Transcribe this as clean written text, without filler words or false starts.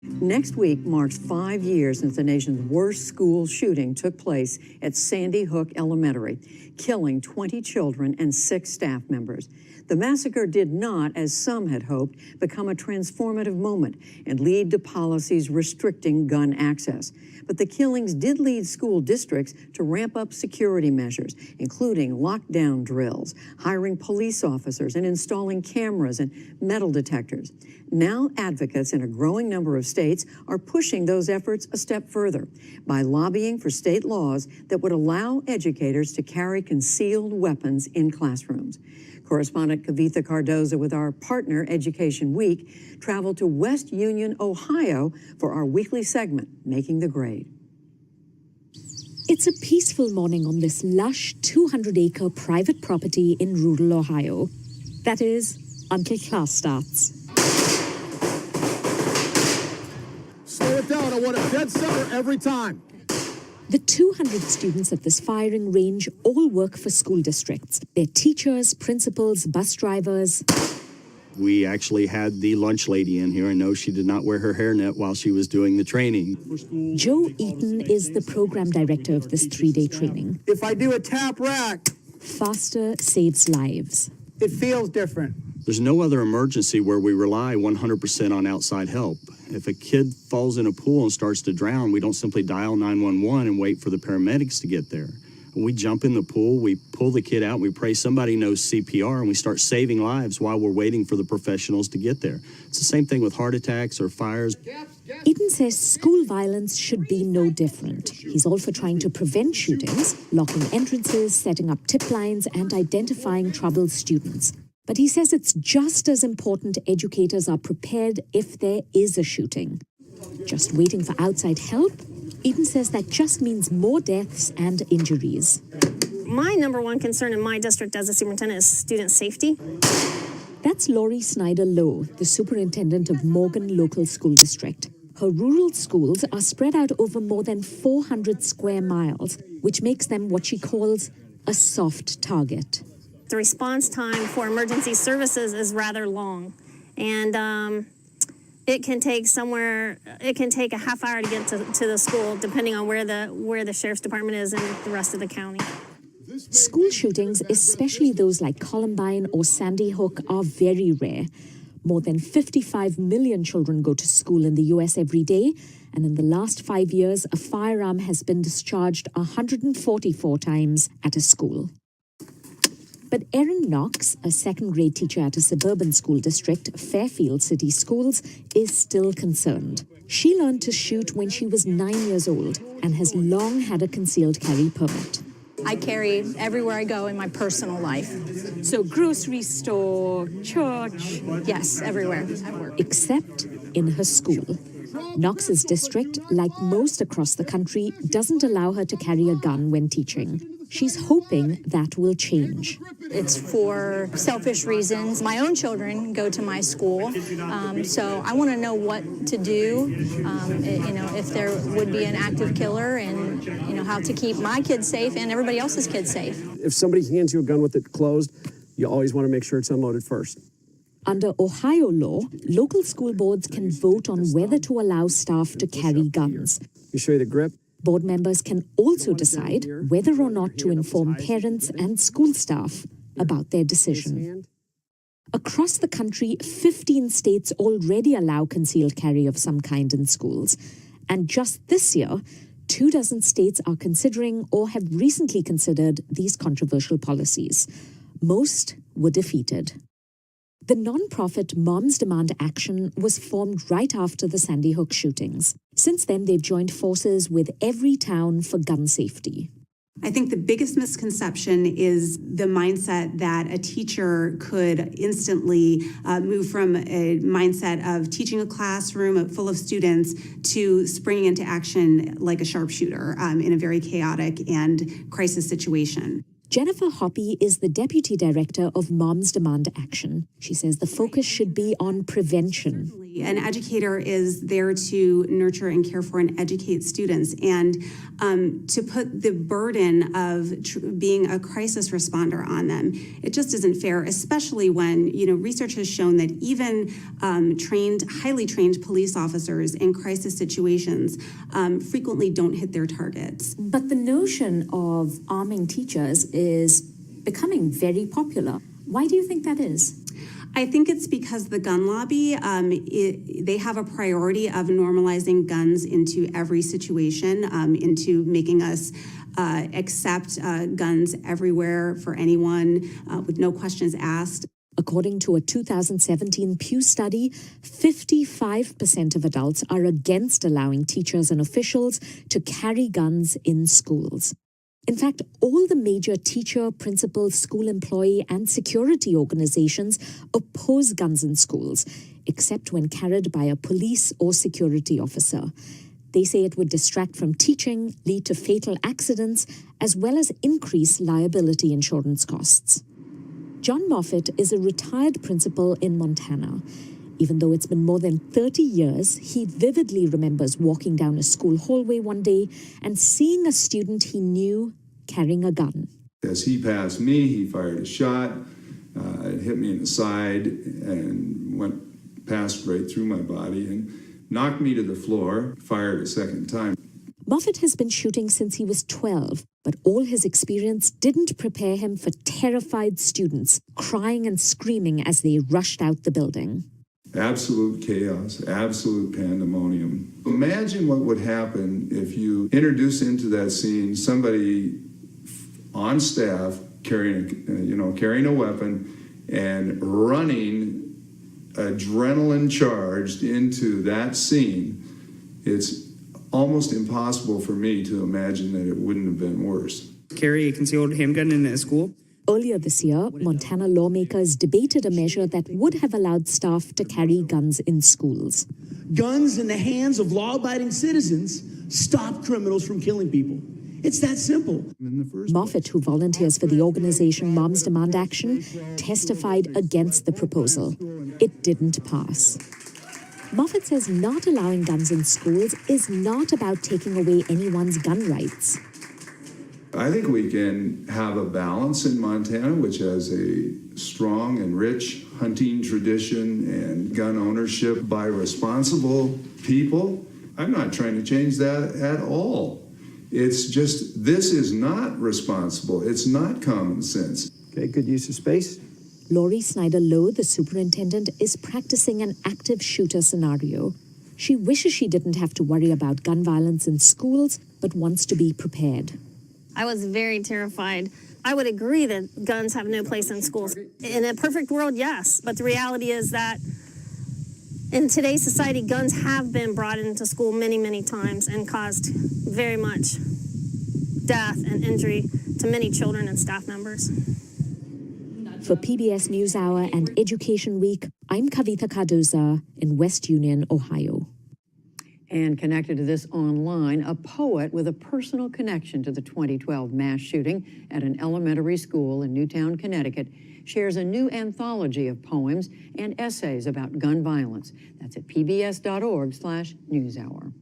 Next week marks 5 years since the nation's worst school shooting took place at Sandy Hook Elementary, killing 20 children and 6 staff members. The massacre did not, as some had hoped, become a transformative moment and lead to policies restricting gun access. But the killings did lead school districts to ramp up security measures, including lockdown drills, hiring police officers, and installing cameras and metal detectors. Now advocates in a growing number of states are pushing those efforts a step further by lobbying for state laws that would allow educators to carry concealed weapons in classrooms. Correspondent Kavitha Cardoza with our partner Education Week traveled to West Union, Ohio for our weekly segment, Making the Grade. It's a peaceful morning on this lush 200-acre private property in rural Ohio. That is, until class starts. Slow it down. I want a dead center every time. The 200 students at this firing range all work for school districts. They're teachers, principals, bus drivers. We actually had the lunch lady in here. I know she did not wear her hairnet while she was doing the training. Joe Eaton is the program director of this 3-day training. If I do a tap rack, faster saves lives. It feels different. There's no other emergency where we rely 100% on outside help. If a kid falls in a pool and starts to drown, we don't simply dial 911 and wait for the paramedics to get there. We jump in the pool, we pull the kid out, we pray somebody knows CPR, and we start saving lives while we're waiting for the professionals to get there. It's the same thing with heart attacks or fires. Eaton says school violence should be no different. He's all for trying to prevent shootings, locking entrances, setting up tip lines, and identifying troubled students. But he says it's just as important educators are prepared if there is a shooting. Just waiting for outside help? Eaton says that just means more deaths and injuries. My number one concern in my district as a superintendent is student safety. That's Lori Snyder-Lowe, the superintendent of Morgan Local School District. Her rural schools are spread out over more than 400 square miles, which makes them what she calls a soft target. The response time for emergency services is rather long, and it can take a half hour to get to the school, depending on where the sheriff's department is in the rest of the county. School shootings, especially those like Columbine or Sandy Hook, are very rare. More than 55 million children go to school in the U.S. every day, and in the last 5 years, a firearm has been discharged 144 times at a school. But Erin Knox, a second-grade teacher at a suburban school district, Fairfield City Schools, is still concerned. She learned to shoot when she was 9 years old and has long had a concealed carry permit. I carry everywhere I go in my personal life. So grocery store, church. Yes, everywhere at work. Except in her school. Knox's district, like most across the country, doesn't allow her to carry a gun when teaching. She's hoping that will change. It's for selfish reasons. My own children go to my school, so I want to know what to do, if there would be an active killer, and how to keep my kids safe and everybody else's kids safe. If somebody hands you a gun with it closed, you always want to make sure it's unloaded first. Under Ohio law, local school boards can vote on whether to allow staff to carry guns. You show you the grip. Board members can also decide whether or not to inform parents and school staff about their decision. Across the country, 15 states already allow concealed carry of some kind in schools. And just this year, 24 states are considering or have recently considered these controversial policies. Most were defeated. The nonprofit Moms Demand Action was formed right after the Sandy Hook shootings. Since then, they've joined forces with every town for gun safety. I think the biggest misconception is the mindset that a teacher could instantly move from a mindset of teaching a classroom full of students to springing into action like a sharpshooter in a very chaotic and crisis situation. Jennifer Hoppy is the Deputy Director of Moms Demand Action. She says the focus should be on prevention. An educator is there to nurture and care for and educate students, and to put the burden of being a crisis responder on them, it just isn't fair, especially when, research has shown that even highly trained police officers in crisis situations frequently don't hit their targets. But the notion of arming teachers is becoming very popular. Why do you think that is? I think it's because the gun lobby, they have a priority of normalizing guns into every situation, into making us accept guns everywhere for anyone with no questions asked. According to a 2017 Pew study, 55% of adults are against allowing teachers and officials to carry guns in schools. In fact, all the major teacher, principal, school employee, and security organizations oppose guns in schools, except when carried by a police or security officer. They say it would distract from teaching, lead to fatal accidents, as well as increase liability insurance costs. John Moffitt is a retired principal in Montana. Even though it's been more than 30 years, he vividly remembers walking down a school hallway one day and seeing a student he knew carrying a gun. As he passed me, he fired a shot. It hit me in the side and passed right through my body and knocked me to the floor, fired a second time. Moffitt has been shooting since he was 12, but all his experience didn't prepare him for terrified students crying and screaming as they rushed out the building. Absolute chaos, absolute pandemonium. Imagine what would happen if you introduce into that scene somebody on staff carrying a weapon and running adrenaline charged into that scene. It's almost impossible for me to imagine that it wouldn't have been worse. Carry a concealed handgun in a school? Earlier this year, Montana lawmakers debated a measure that would have allowed staff to carry guns in schools. Guns in the hands of law-abiding citizens stop criminals from killing people. It's that simple. Moffitt, who volunteers for the organization Moms Demand Action, testified against the proposal. It didn't pass. Moffitt says not allowing guns in schools is not about taking away anyone's gun rights. I think we can have a balance in Montana, which has a strong and rich hunting tradition and gun ownership by responsible people. I'm not trying to change that at all. It's just, this is not responsible. It's not common sense. Okay, good use of space. Lori Snyder-Lowe, the superintendent, is practicing an active shooter scenario. She wishes she didn't have to worry about gun violence in schools, but wants to be prepared. I was very terrified. I would agree that guns have no place in schools. In a perfect world, yes, but the reality is that in today's society, guns have been brought into school many, many times and caused very much death and injury to many children and staff members. For PBS NewsHour and Education Week, I'm Kavitha Cardoza in West Union, Ohio. And connected to this online, a poet with a personal connection to the 2012 mass shooting at an elementary school in Newtown, Connecticut, shares a new anthology of poems and essays about gun violence. That's at pbs.org/newshour.